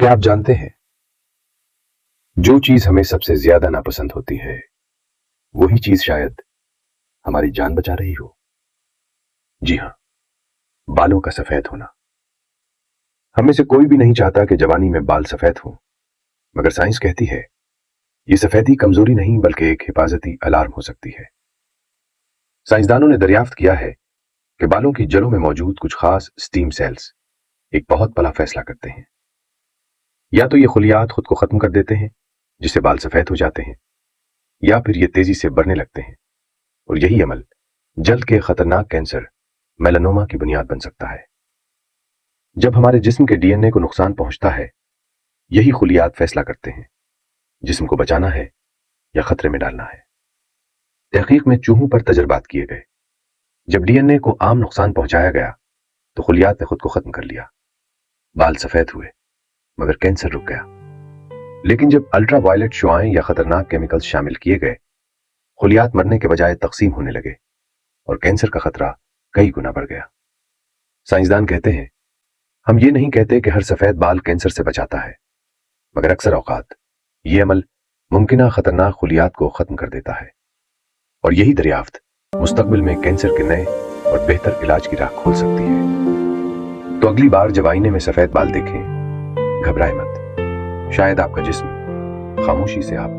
क्या आप जानते हैं, जो चीज हमें सबसे ज्यादा नापसंद होती है वही चीज शायद हमारी जान बचा रही हो। जी हाँ, बालों का सफेद होना। हम में से कोई भी नहीं चाहता कि जवानी में बाल सफेद हों, मगर साइंस कहती है ये सफेदी कमजोरी नहीं बल्कि एक हिफाजती अलार्म हो सकती है। साइंसदानों ने दरियाफ्त किया है कि बालों की जड़ों में मौजूद कुछ खास स्टीम सेल्स एक बहुत बड़ा फैसला करते हैं। या तो ये खुलियात खुद को खत्म कर देते हैं जिससे बाल सफेद हो जाते हैं, या फिर ये तेजी से बढ़ने लगते हैं और यही अमल जल्द के खतरनाक कैंसर मेलानोमा की बुनियाद बन सकता है। जब हमारे जिस्म के डीएनए को नुकसान पहुंचता है, यही खुलियात फैसला करते हैं जिस्म को बचाना है या खतरे में डालना है। तहकीक में चूहों पर तजर्बात किए गए। जब डीएनए को आम नुकसान पहुंचाया गया तो खुलियात ने खुद को खत्म कर लिया। बाल सफेद हुए मगर कैंसर रुक गया। लेकिन जब अल्ट्रा वायलेट शुआएं या खतरनाक केमिकल्स शामिल किए गए, खुलियात मरने के बजाय तकसीम होने लगे और कैंसर का खतरा कई गुना बढ़ गया। साइंसदान कहते हैं, हम ये नहीं कहते कि हर सफेद बाल कैंसर से बचाता है, मगर अक्सर औकात ये अमल मुमकिन खतरनाक खुलियात को खत्म कर देता है और यही दरियाफ्त मुस्तकबिल में कैंसर के नए और बेहतर इलाज की राह खोल सकती है। तो अगली बार जब आईने में सफेद बाल देखें, घबराए मत। शायद आपका जिस्म खामोशी से आप